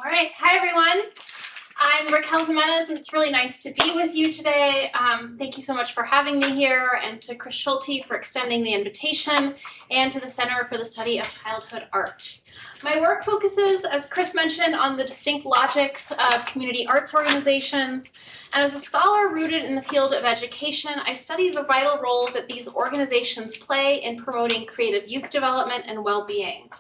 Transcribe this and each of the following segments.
All right, hi everyone. I'm Raquel Jimenez, and it's really nice to be with you today. Thank you so much for having me here, and to Chris Schulte for extending the invitation, and to the Center for the Study of Childhood Art. My work focuses, as Chris mentioned, on the distinct logics of community arts organizations, and as a scholar rooted in the field of education, I study the vital role that these organizations play in promoting creative youth development and well-being.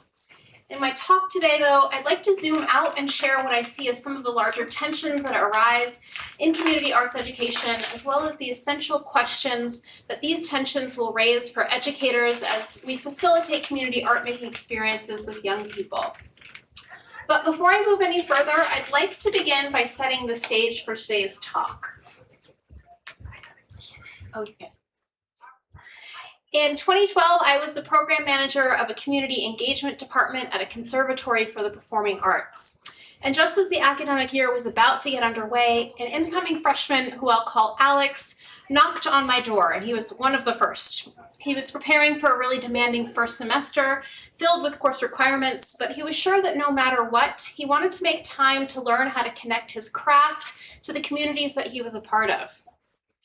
In my talk today, though, I'd like to zoom out and share what I see as some of the larger tensions that arise in community arts education, as well as the essential questions that these tensions will raise for educators as we facilitate community art-making experiences with young people. But before I move any further, I'd like to begin by setting the stage for today's talk. Okay. In 2012, I was the program manager of a community engagement department at a conservatory for the performing arts. And just as the academic year was about to get underway, an incoming freshman, who I'll call Alex, knocked on my door, and he was one of the first. He was preparing for a really demanding first semester, filled with course requirements, but he was sure that no matter what, he wanted to make time to learn how to connect his craft to the communities that he was a part of.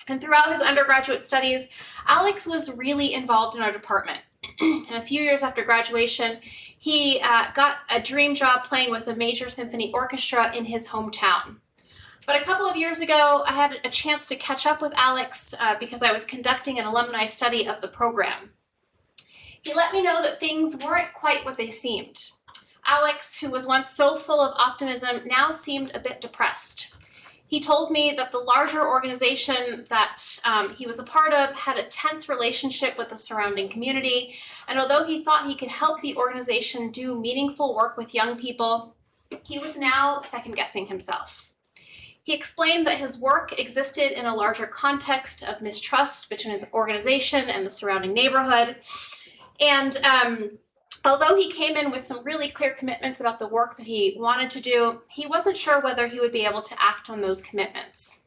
And throughout his undergraduate studies, Alex was really involved in our department. And a few years after graduation, he got a dream job playing with a major symphony orchestra in his hometown. But a couple of years ago, I had a chance to catch up with Alex because I was conducting an alumni study of the program. He let me know that things weren't quite what they seemed. Alex, who was once so full of optimism, now seemed a bit depressed. He told me that the larger organization that he was a part of had a tense relationship with the surrounding community, and although he thought he could help the organization do meaningful work with young people, he was now second-guessing himself. He explained that his work existed in a larger context of mistrust between his organization and the surrounding neighborhood, and although he came in with some really clear commitments about the work that he wanted to do, he wasn't sure whether he would be able to act on those commitments.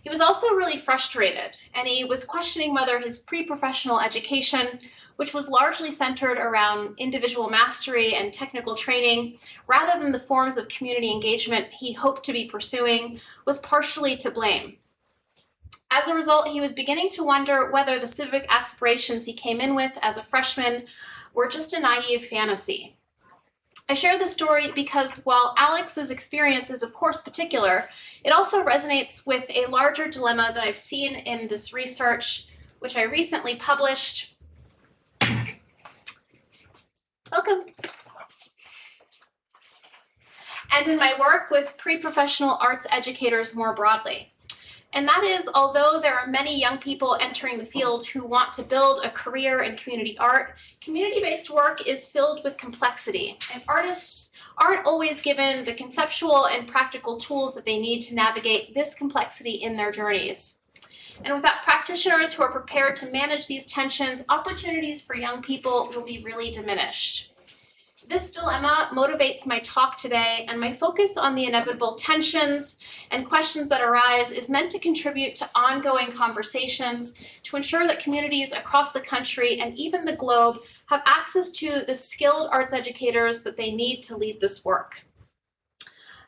He was also really frustrated, and he was questioning whether his pre-professional education, which was largely centered around individual mastery and technical training, rather than the forms of community engagement he hoped to be pursuing, was partially to blame. As a result, he was beginning to wonder whether the civic aspirations he came in with as a freshman were just a naive fantasy. I share this story because while Alex's experience is of course particular, it also resonates with a larger dilemma that I've seen in this research, which I recently published. Welcome. And in my work with pre-professional arts educators more broadly. And that is, although there are many young people entering the field who want to build a career in community art, community-based work is filled with complexity, and artists aren't always given the conceptual and practical tools that they need to navigate this complexity in their journeys. And without practitioners who are prepared to manage these tensions, opportunities for young people will be really diminished. This dilemma motivates my talk today, and my focus on the inevitable tensions and questions that arise is meant to contribute to ongoing conversations to ensure that communities across the country and even the globe have access to the skilled arts educators that they need to lead this work.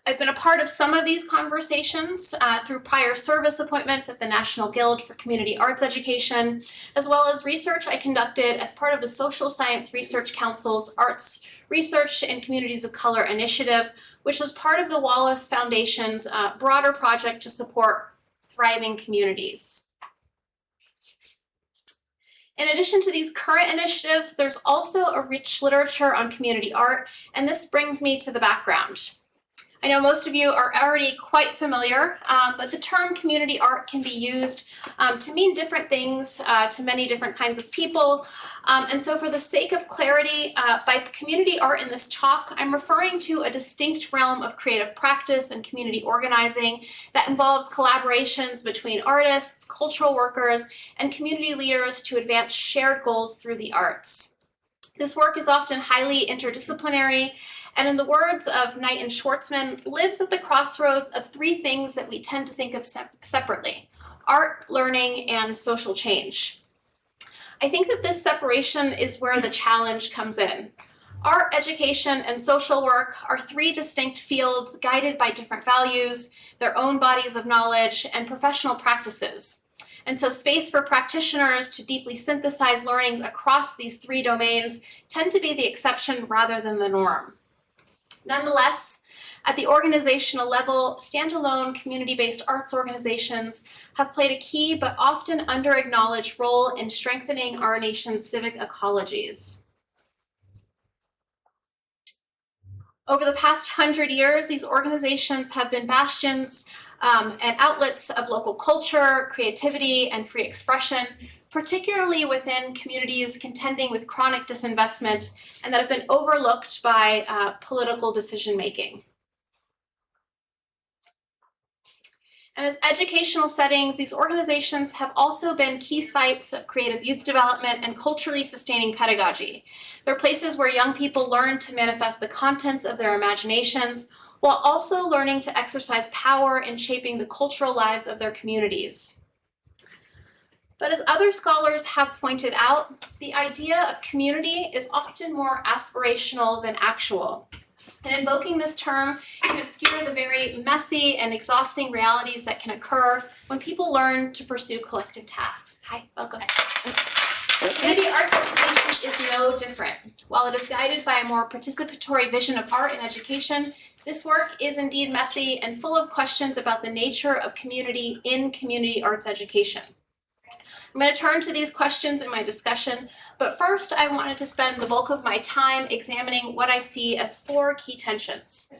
I've been a part of some of these conversations through prior service appointments at the National Guild for Community Arts Education, as well as research I conducted as part of the Social Science Research Council's Arts Research in Communities of Color initiative, which was part of the Wallace Foundation's broader project to support thriving communities. In addition to these current initiatives, there's also a rich literature on community art, and this brings me to the background. I know most of you are already quite familiar, but the term community art can be used to mean different things to many different kinds of people. And so for the sake of clarity, by community art in this talk, I'm referring to a distinct realm of creative practice and community organizing that involves collaborations between artists, cultural workers, and community leaders to advance shared goals through the arts. This work is often highly interdisciplinary, and in the words of Knight and Schwartzman, lives at the crossroads of three things that we tend to think of separately: art, learning, and social change. I think that this separation is where the challenge comes in. Art, education, and social work are three distinct fields guided by different values, their own bodies of knowledge, and professional practices. And so space for practitioners to deeply synthesize learnings across these three domains tend to be the exception rather than the norm. Nonetheless, at the organizational level, standalone community-based arts organizations have played a key but often under-acknowledged role in strengthening our nation's civic ecologies. Over the past 100 years, these organizations have been bastions and outlets of local culture, creativity, and free expression, particularly within communities contending with chronic disinvestment and that have been overlooked by political decision-making. And as educational settings, these organizations have also been key sites of creative youth development and culturally sustaining pedagogy. They're places where young people learn to manifest the contents of their imaginations while also learning to exercise power in shaping the cultural lives of their communities. But as other scholars have pointed out, the idea of community is often more aspirational than actual. And invoking this term can obscure the very messy and exhausting realities that can occur when people learn to pursue collective tasks. Hi, welcome. Community arts education is no different. While it is guided by a more participatory vision of art and education, this work is indeed messy and full of questions about the nature of community in community arts education. I'm going to turn to these questions in my discussion, but first I wanted to spend the bulk of my time examining what I see as four key tensions.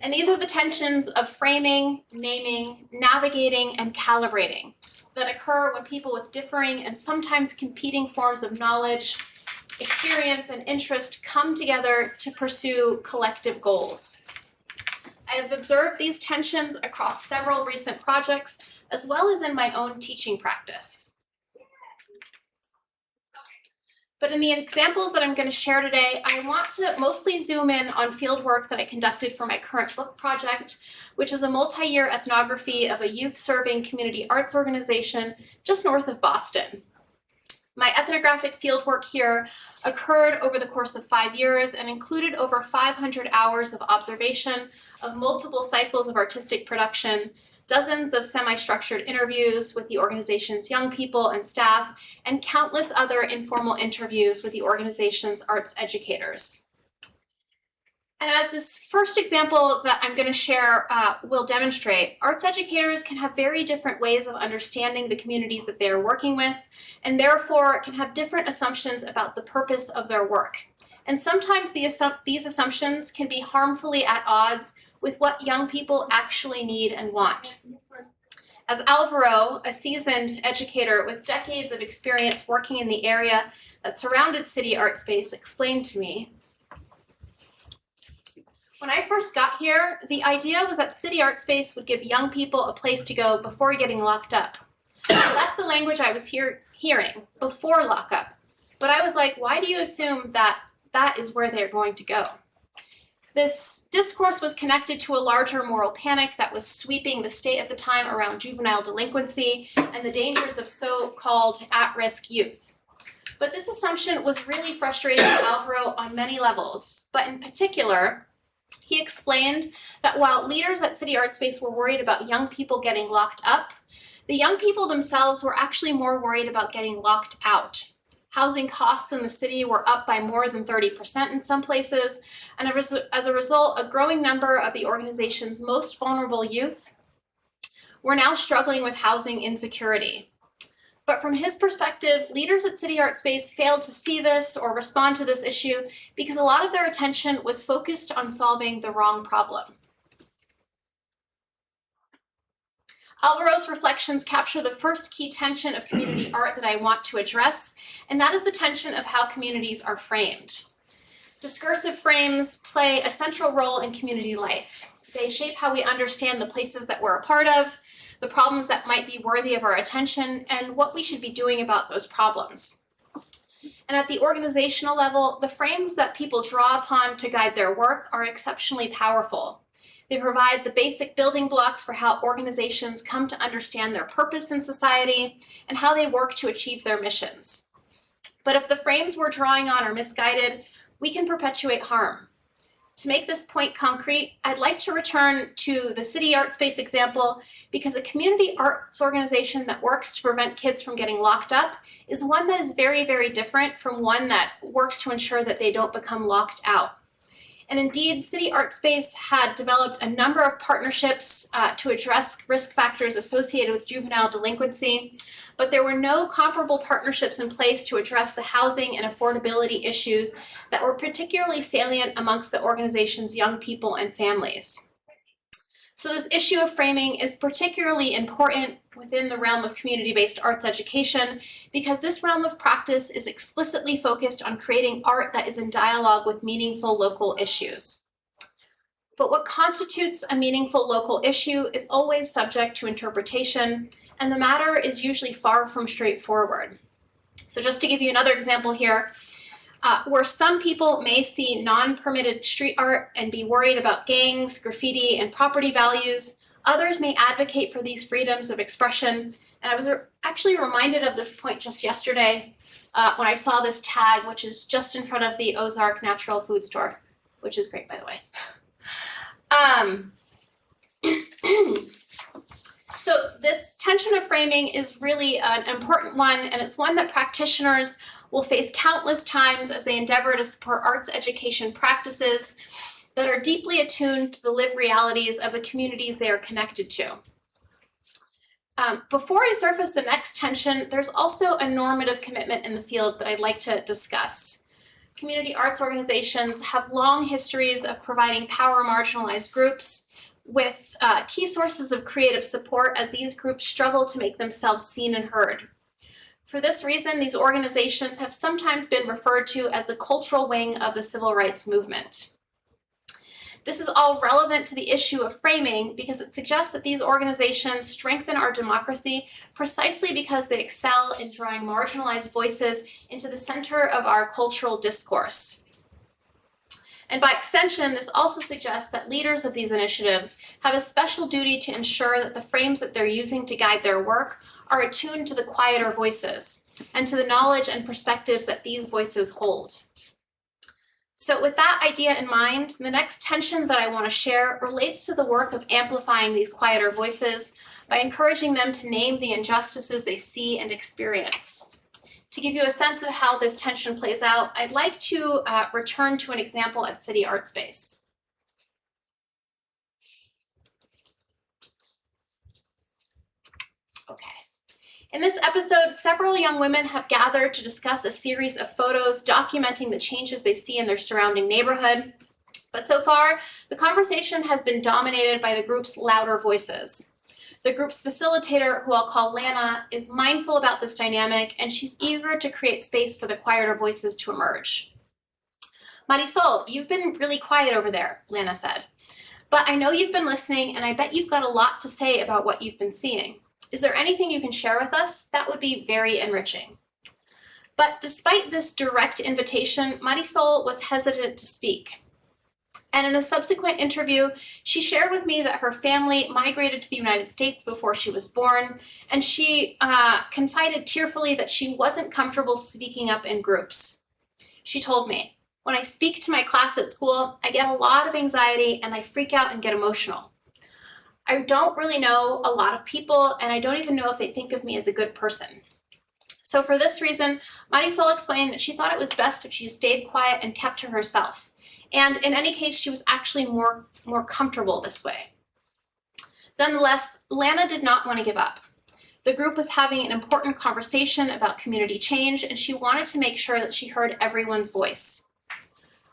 And these are the tensions of framing, naming, navigating, and calibrating that occur when people with differing and sometimes competing forms of knowledge, experience, and interest come together to pursue collective goals. I have observed these tensions across several recent projects, as well as in my own teaching practice. But in the examples that I'm going to share today, I want to mostly zoom in on field work that I conducted for my current book project, which is a multi-year ethnography of a youth-serving community arts organization just north of Boston. My ethnographic fieldwork here occurred over the course of 5 years and included over 500 hours of observation of multiple cycles of artistic production, dozens of semi-structured interviews with the organization's young people and staff, and countless other informal interviews with the organization's arts educators. And as this first example that I'm going to share will demonstrate, arts educators can have very different ways of understanding the communities that they are working with, and therefore can have different assumptions about the purpose of their work. And sometimes these assumptions can be harmfully at odds with what young people actually need and want. As Alvaro, a seasoned educator with decades of experience working in the area that surrounded City Art Space, explained to me, when I first got here, the idea was that City Art Space would give young people a place to go before getting locked up. That's the language I was hearing, before lockup. But I was like, why do you assume that that is where they're going to go? This discourse was connected to a larger moral panic that was sweeping the state at the time around juvenile delinquency and the dangers of so-called at-risk youth. But this assumption was really frustrating to Alvaro on many levels. But in particular, he explained that while leaders at City Art Space were worried about young people getting locked up, the young people themselves were actually more worried about getting locked out. Housing costs in the city were up by more than 30% in some places, and as a result, a growing number of the organization's most vulnerable youth were now struggling with housing insecurity. But from his perspective, leaders at City Art Space failed to see this or respond to this issue because a lot of their attention was focused on solving the wrong problem. Alvaro's reflections capture the first key tension of community art that I want to address, and that is the tension of how communities are framed. Discursive frames play a central role in community life. They shape how we understand the places that we're a part of, the problems that might be worthy of our attention, and what we should be doing about those problems. And at the organizational level, the frames that people draw upon to guide their work are exceptionally powerful. They provide the basic building blocks for how organizations come to understand their purpose in society and how they work to achieve their missions. But if the frames we're drawing on are misguided, we can perpetuate harm. To make this point concrete, I'd like to return to the city art space example because a community arts organization that works to prevent kids from getting locked up is one that is very, very different from one that works to ensure that they don't become locked out. And indeed, City Art Space had developed a number of partnerships to address risk factors associated with juvenile delinquency, but there were no comparable partnerships in place to address the housing and affordability issues that were particularly salient amongst the organization's young people and families. So this issue of framing is particularly important within the realm of community-based arts education because this realm of practice is explicitly focused on creating art that is in dialogue with meaningful local issues. But what constitutes a meaningful local issue is always subject to interpretation, and the matter is usually far from straightforward. So just to give you another example here, where some people may see non-permitted street art and be worried about gangs, graffiti, and property values, others may advocate for these freedoms of expression. And I was actually reminded of this point just yesterday when I saw this tag, which is just in front of the Ozark Natural Food Store, which is great, by the way. So this tension of framing is really an important one, and it's one that practitioners will face countless times as they endeavor to support arts education practices that are deeply attuned to the lived realities of the communities they are connected to. Before I surface the next tension, there's also a normative commitment in the field that I'd like to discuss. Community arts organizations have long histories of providing power marginalized groups with key sources of creative support as these groups struggle to make themselves seen and heard. For this reason, these organizations have sometimes been referred to as the cultural wing of the civil rights movement. This is all relevant to the issue of framing because it suggests that these organizations strengthen our democracy precisely because they excel in drawing marginalized voices into the center of our cultural discourse. And by extension, this also suggests that leaders of these initiatives have a special duty to ensure that the frames that they're using to guide their work are attuned to the quieter voices and to the knowledge and perspectives that these voices hold. So with that idea in mind, the next tension that I want to share relates to the work of amplifying these quieter voices by encouraging them to name the injustices they see and experience. To give you a sense of how this tension plays out, I'd like to return to an example at City Art Space. Okay. In this episode, several young women have gathered to discuss a series of photos documenting the changes they see in their surrounding neighborhood. But so far, the conversation has been dominated by the group's louder voices. The group's facilitator, who I'll call Lana, is mindful about this dynamic, and she's eager to create space for the quieter voices to emerge. Marisol, you've been really quiet over there, Lana said. But I know you've been listening, and I bet you've got a lot to say about what you've been seeing. Is there anything you can share with us? That would be very enriching. But despite this direct invitation, Marisol was hesitant to speak. And in a subsequent interview, she shared with me that her family migrated to the United States before she was born, and she confided tearfully that she wasn't comfortable speaking up in groups. She told me, "When I speak to my class at school, I get a lot of anxiety and I freak out and get emotional. I don't really know a lot of people, and I don't even know if they think of me as a good person." So for this reason, Marisol explained that she thought it was best if she stayed quiet and kept to herself. And in any case, she was actually more comfortable this way. Nonetheless, Lana did not want to give up. The group was having an important conversation about community change, and she wanted to make sure that she heard everyone's voice.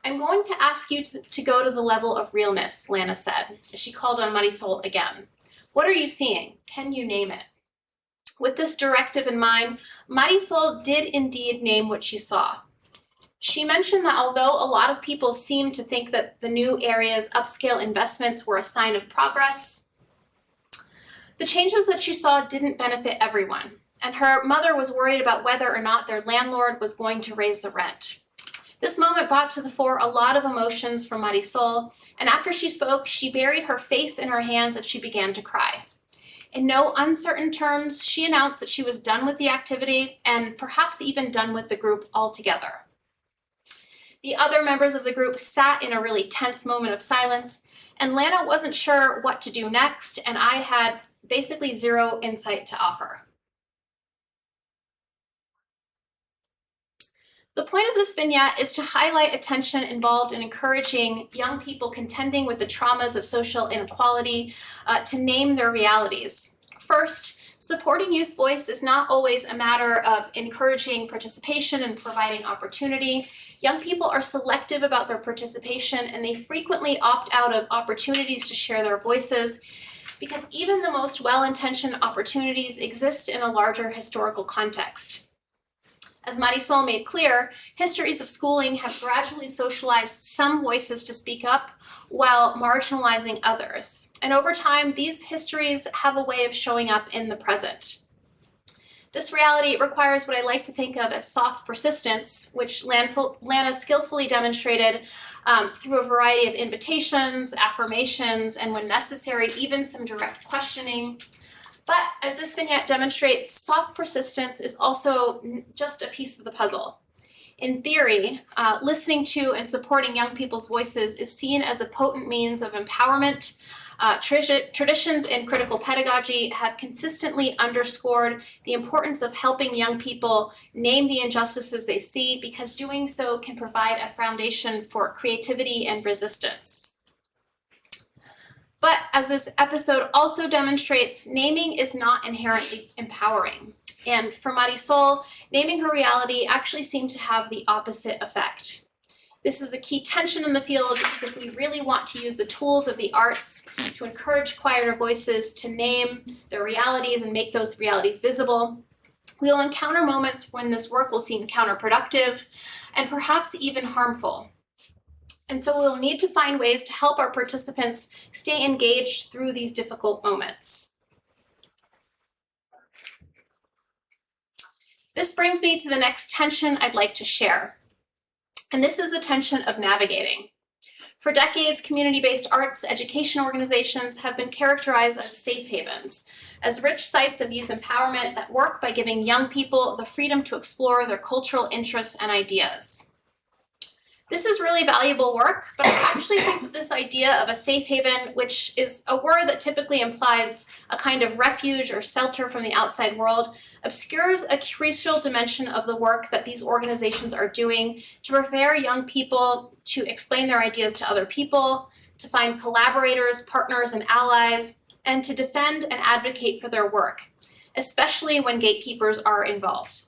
"I'm going to ask you to go to the level of realness," Lana said, as she called on Marisol again. "What are you seeing? Can you name it?" With this directive in mind, Marisol did indeed name what she saw. She mentioned that although a lot of people seemed to think that the new area's upscale investments were a sign of progress, the changes that she saw didn't benefit everyone, and her mother was worried about whether or not their landlord was going to raise the rent. This moment brought to the fore a lot of emotions from Marisol, and after she spoke, she buried her face in her hands and she began to cry. In no uncertain terms, she announced that she was done with the activity and perhaps even done with the group altogether. The other members of the group sat in a really tense moment of silence, and Lana wasn't sure what to do next, and I had basically zero insight to offer. The point of this vignette is to highlight attention involved in encouraging young people contending with the traumas of social inequality to name their realities. First, supporting youth voice is not always a matter of encouraging participation and providing opportunity. Young people are selective about their participation, and they frequently opt out of opportunities to share their voices because even the most well-intentioned opportunities exist in a larger historical context. As Marisol made clear, histories of schooling have gradually socialized some voices to speak up while marginalizing others. And over time, these histories have a way of showing up in the present. This reality requires what I like to think of as soft persistence, which Lana skillfully demonstrated through a variety of invitations, affirmations, and when necessary, even some direct questioning. But as this vignette demonstrates, soft persistence is also just a piece of the puzzle. In theory, listening to and supporting young people's voices is seen as a potent means of empowerment. Traditions in critical pedagogy have consistently underscored the importance of helping young people name the injustices they see, because doing so can provide a foundation for creativity and resistance. But as this episode also demonstrates, naming is not inherently empowering. And for Marisol, naming her reality actually seemed to have the opposite effect. This is a key tension in the field, because if we really want to use the tools of the arts to encourage quieter voices to name their realities and make those realities visible, we will encounter moments when this work will seem counterproductive and perhaps even harmful. And so we'll need to find ways to help our participants stay engaged through these difficult moments. This brings me to the next tension I'd like to share. And this is the tension of navigating. For decades, community-based arts education organizations have been characterized as safe havens, as rich sites of youth empowerment that work by giving young people the freedom to explore their cultural interests and ideas. This is really valuable work, but I actually think that this idea of a safe haven, which is a word that typically implies a kind of refuge or shelter from the outside world, obscures a crucial dimension of the work that these organizations are doing to prepare young people to explain their ideas to other people, to find collaborators, partners, and allies, and to defend and advocate for their work, especially when gatekeepers are involved.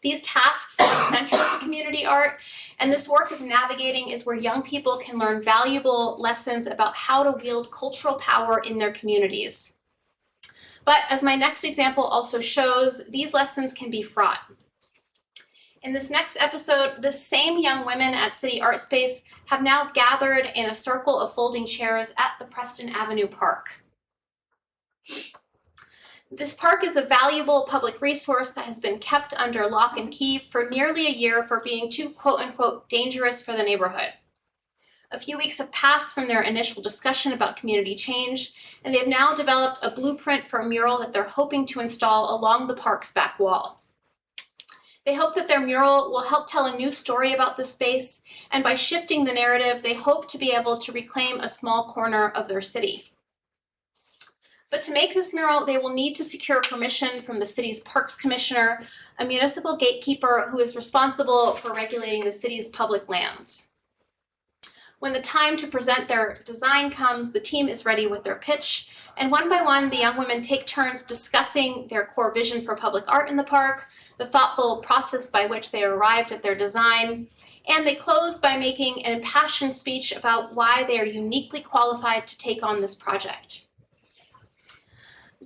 These tasks are central to community art, and this work of navigating is where young people can learn valuable lessons about how to wield cultural power in their communities. But as my next example also shows, these lessons can be fraught. In this next episode, the same young women at City Art Space have now gathered in a circle of folding chairs at the Preston Avenue Park. This park is a valuable public resource that has been kept under lock and key for nearly a year for being too quote-unquote dangerous for the neighborhood. A few weeks have passed from their initial discussion about community change, and they have now developed a blueprint for a mural that they're hoping to install along the park's back wall. They hope that their mural will help tell a new story about the space, and by shifting the narrative, they hope to be able to reclaim a small corner of their city. But to make this mural, they will need to secure permission from the city's Parks Commissioner, a municipal gatekeeper who is responsible for regulating the city's public lands. When the time to present their design comes, the team is ready with their pitch, and one by one, the young women take turns discussing their core vision for public art in the park, the thoughtful process by which they arrived at their design, and they close by making an impassioned speech about why they are uniquely qualified to take on this project.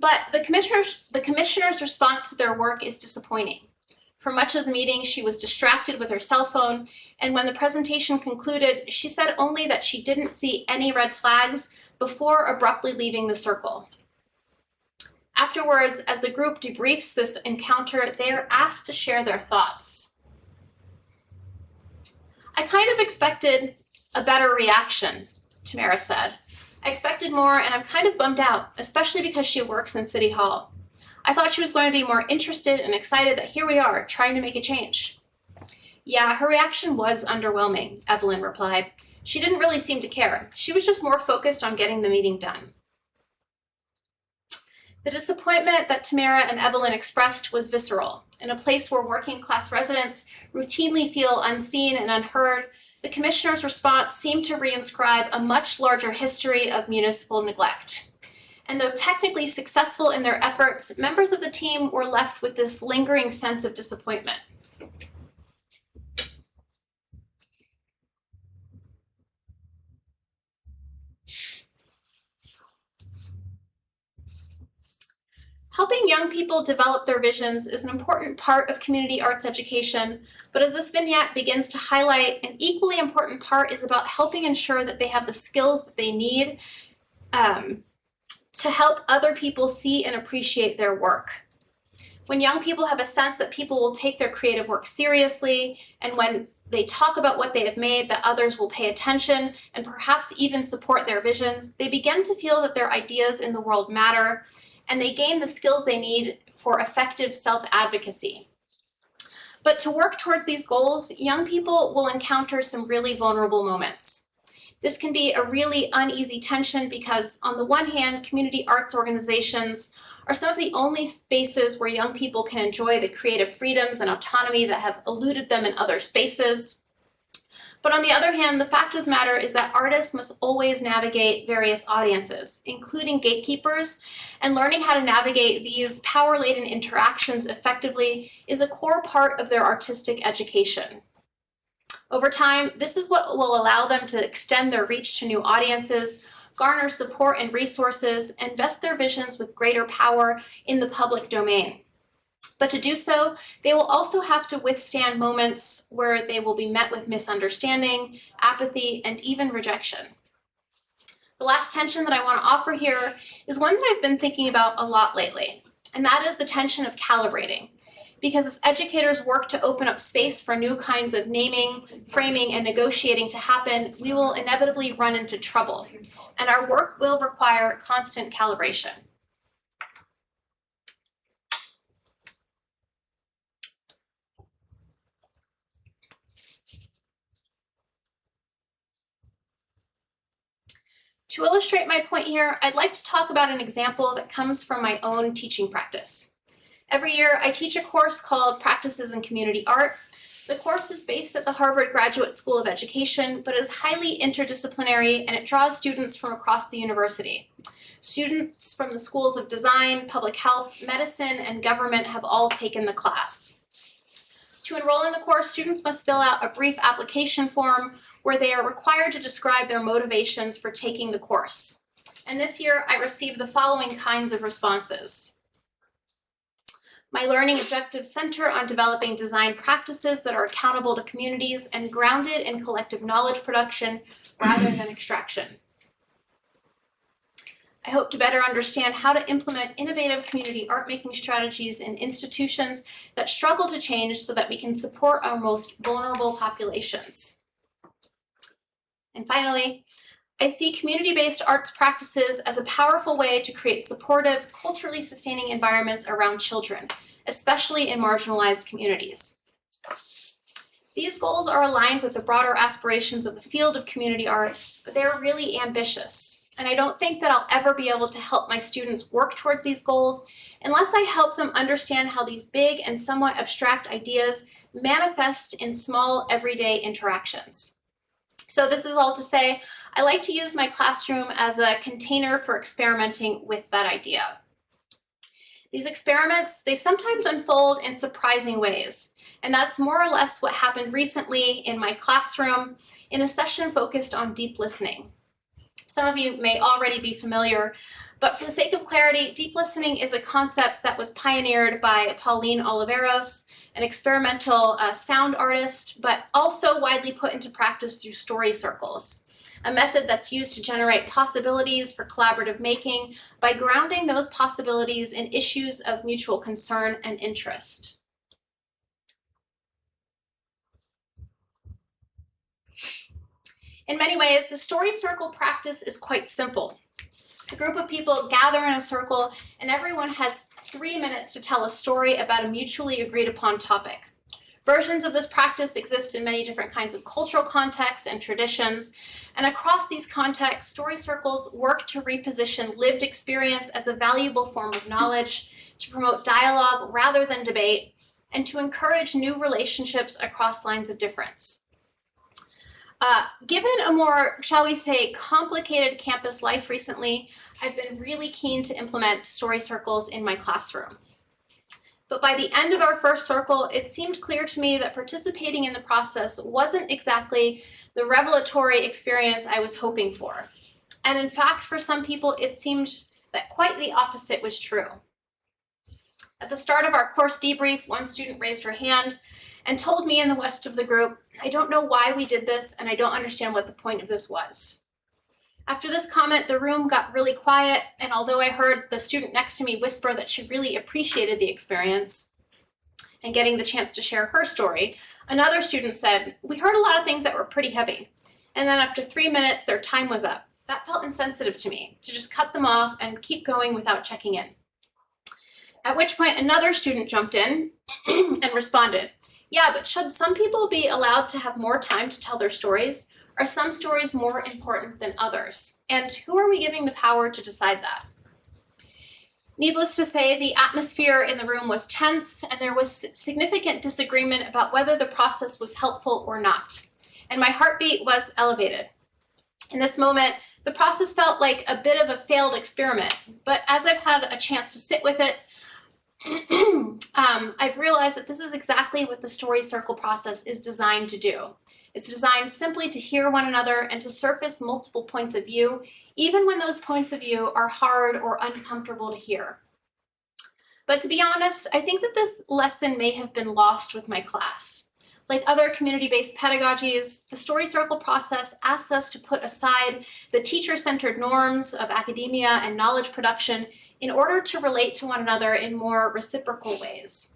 But the commissioner's response to their work is disappointing. For much of the meeting, she was distracted with her cell phone, and when the presentation concluded, she said only that she didn't see any red flags before abruptly leaving the circle. Afterwards, as the group debriefs this encounter, they are asked to share their thoughts. I kind of expected a better reaction, Tamara said. I expected more, and I'm kind of bummed out, especially because she works in City Hall. I thought she was going to be more interested and excited that here we are, trying to make a change. Yeah, her reaction was underwhelming, Evelyn replied. She didn't really seem to care. She was just more focused on getting the meeting done. The disappointment that Tamara and Evelyn expressed was visceral. In a place where working-class residents routinely feel unseen and unheard, the commissioner's response seemed to reinscribe a much larger history of municipal neglect. And though technically successful in their efforts, members of the team were left with this lingering sense of disappointment. Helping young people develop their visions is an important part of community arts education, but as this vignette begins to highlight, an equally important part is about helping ensure that they have the skills that they need to help other people see and appreciate their work. When young people have a sense that people will take their creative work seriously, and when they talk about what they have made, that others will pay attention and perhaps even support their visions, they begin to feel that their ideas in the world matter, and they gain the skills they need for effective self-advocacy. But to work towards these goals, young people will encounter some really vulnerable moments. This can be a really uneasy tension because, on the one hand, community arts organizations are some of the only spaces where young people can enjoy the creative freedoms and autonomy that have eluded them in other spaces. But on the other hand, the fact of the matter is that artists must always navigate various audiences, including gatekeepers, and learning how to navigate these power-laden interactions effectively is a core part of their artistic education. Over time, this is what will allow them to extend their reach to new audiences, garner support and resources, and vest their visions with greater power in the public domain. But to do so, they will also have to withstand moments where they will be met with misunderstanding, apathy, and even rejection. The last tension that I want to offer here is one that I've been thinking about a lot lately, and that is the tension of calibrating. Because as educators work to open up space for new kinds of naming, framing, and negotiating to happen, we will inevitably run into trouble, and our work will require constant calibration. To illustrate my point here, I'd like to talk about an example that comes from my own teaching practice. Every year, I teach a course called Practices in Community Art. The course is based at the Harvard Graduate School of Education, but is highly interdisciplinary, and it draws students from across the university. Students from the schools of design, public health, medicine, and government have all taken the class. To enroll in the course, students must fill out a brief application form where they are required to describe their motivations for taking the course. And this year, I received the following kinds of responses. My learning objectives center on developing design practices that are accountable to communities and grounded in collective knowledge production rather than extraction. I hope to better understand how to implement innovative community art-making strategies in institutions that struggle to change so that we can support our most vulnerable populations. And finally, I see community-based arts practices as a powerful way to create supportive, culturally sustaining environments around children, especially in marginalized communities. These goals are aligned with the broader aspirations of the field of community art, but they are really ambitious. And I don't think that I'll ever be able to help my students work towards these goals unless I help them understand how these big and somewhat abstract ideas manifest in small, everyday interactions. So this is all to say, I like to use my classroom as a container for experimenting with that idea. These experiments, they sometimes unfold in surprising ways, and that's more or less what happened recently in my classroom in a session focused on deep listening. Some of you may already be familiar, but for the sake of clarity, deep listening is a concept that was pioneered by Pauline Oliveros, an experimental sound artist, but also widely put into practice through story circles, a method that's used to generate possibilities for collaborative making by grounding those possibilities in issues of mutual concern and interest. In many ways, the story circle practice is quite simple. A group of people gather in a circle and everyone has 3 minutes to tell a story about a mutually agreed upon topic. Versions of this practice exist in many different kinds of cultural contexts and traditions, and across these contexts, story circles work to reposition lived experience as a valuable form of knowledge, to promote dialogue rather than debate, and to encourage new relationships across lines of difference. Given a more, shall we say, complicated campus life recently, I've been really keen to implement story circles in my classroom. But by the end of our first circle, it seemed clear to me that participating in the process wasn't exactly the revelatory experience I was hoping for. And in fact, for some people, it seemed that quite the opposite was true. At the start of our course debrief, one student raised her hand and told me and the rest of the group, "I don't know why we did this, and I don't understand what the point of this was." After this comment, the room got really quiet, and although I heard the student next to me whisper that she really appreciated the experience and getting the chance to share her story, another student said, "We heard a lot of things that were pretty heavy." And then after 3 minutes, their time was up. That felt insensitive to me, to just cut them off and keep going without checking in. At which point another student jumped in and responded, "Yeah, but should some people be allowed to have more time to tell their stories? Are some stories more important than others? And who are we giving the power to decide that?" Needless to say, the atmosphere in the room was tense, and there was significant disagreement about whether the process was helpful or not. And my heartbeat was elevated. In this moment, the process felt like a bit of a failed experiment, but as I've had a chance to sit with it, I've realized that this is exactly what the story circle process is designed to do. It's designed simply to hear one another and to surface multiple points of view, even when those points of view are hard or uncomfortable to hear. But to be honest, I think that this lesson may have been lost with my class. Like other community-based pedagogies, the story circle process asks us to put aside the teacher-centered norms of academia and knowledge production in order to relate to one another in more reciprocal ways.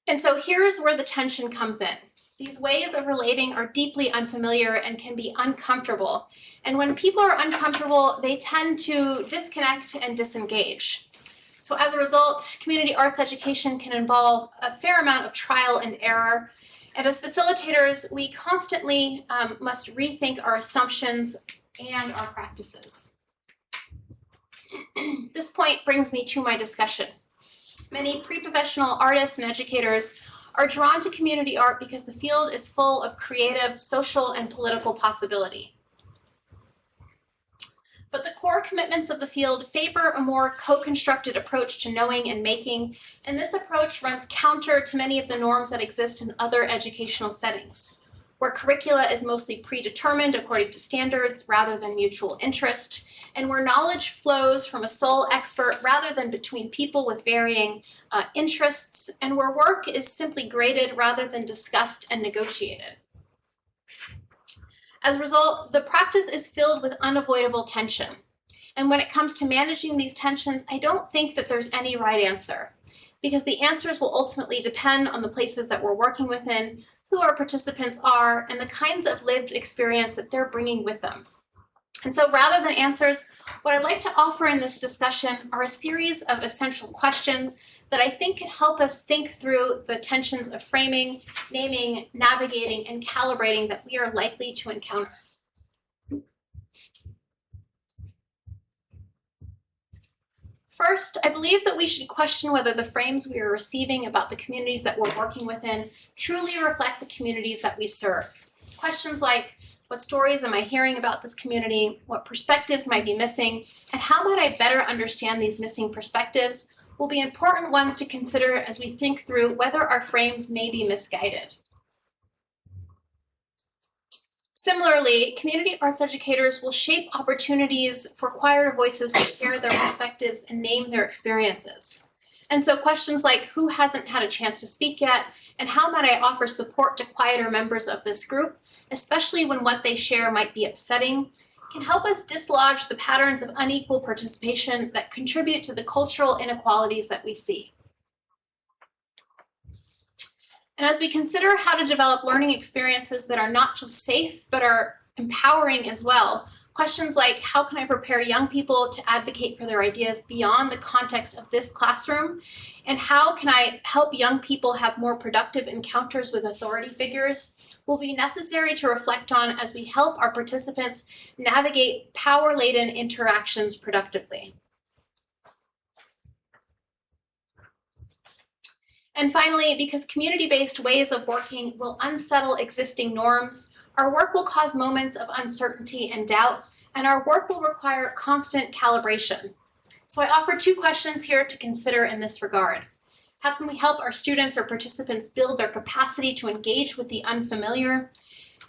And so here's where the tension comes in. These ways of relating are deeply unfamiliar and can be uncomfortable. And when people are uncomfortable, they tend to disconnect and disengage. So as a result, community arts education can involve a fair amount of trial and error. And as facilitators, we constantly must rethink our assumptions and our practices. This point brings me to my discussion. Many pre-professional artists and educators are drawn to community art because the field is full of creative, social, and political possibility. But the core commitments of the field favor a more co-constructed approach to knowing and making, and this approach runs counter to many of the norms that exist in other educational settings, where curricula is mostly predetermined according to standards rather than mutual interest, and where knowledge flows from a sole expert rather than between people with varying interests, and where work is simply graded rather than discussed and negotiated. As a result, the practice is filled with unavoidable tension. And when it comes to managing these tensions, I don't think that there's any right answer, because the answers will ultimately depend on the places that we're working within, who our participants are, and the kinds of lived experience that they're bringing with them. And so rather than answers, what I'd like to offer in this discussion are a series of essential questions that I think can help us think through the tensions of framing, naming, navigating, and calibrating that we are likely to encounter. First, I believe that we should question whether the frames we are receiving about the communities that we're working within truly reflect the communities that we serve. Questions like, what stories am I hearing about this community? What perspectives might be missing? And how might I better understand these missing perspectives will be important ones to consider as we think through whether our frames may be misguided. Similarly, community arts educators will shape opportunities for quieter voices to share their perspectives and name their experiences. And so questions like, who hasn't had a chance to speak yet? And how might I offer support to quieter members of this group, especially when what they share might be upsetting, can help us dislodge the patterns of unequal participation that contribute to the cultural inequalities that we see. And as we consider how to develop learning experiences that are not just safe, but are empowering as well. Questions like, how can I prepare young people to advocate for their ideas beyond the context of this classroom? And how can I help young people have more productive encounters with authority figures? Will be necessary to reflect on as we help our participants navigate power-laden interactions productively. And finally, because community-based ways of working will unsettle existing norms, our work will cause moments of uncertainty and doubt, and our work will require constant calibration. So I offer 2 questions here to consider in this regard. How can we help our students or participants build their capacity to engage with the unfamiliar?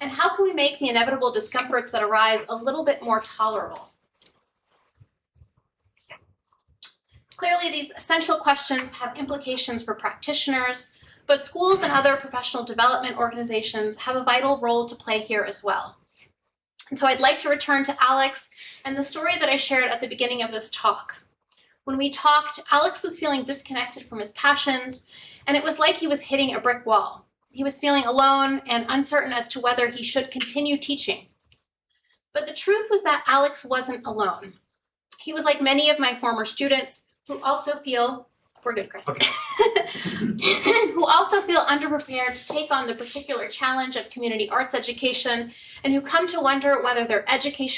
And how can we make the inevitable discomforts that arise a little bit more tolerable? Clearly, these essential questions have implications for practitioners, but schools and other professional development organizations have a vital role to play here as well. And so I'd like to return to Alex and the story that I shared at the beginning of this talk. When we talked, Alex was feeling disconnected from his passions, and it was like he was hitting a brick wall. He was feeling alone and uncertain as to whether he should continue teaching. But the truth was that Alex wasn't alone. He was like many of my former students who also feel, we're good, Chris, okay. who also feel underprepared to take on the particular challenge of community arts education, and who come to wonder whether their education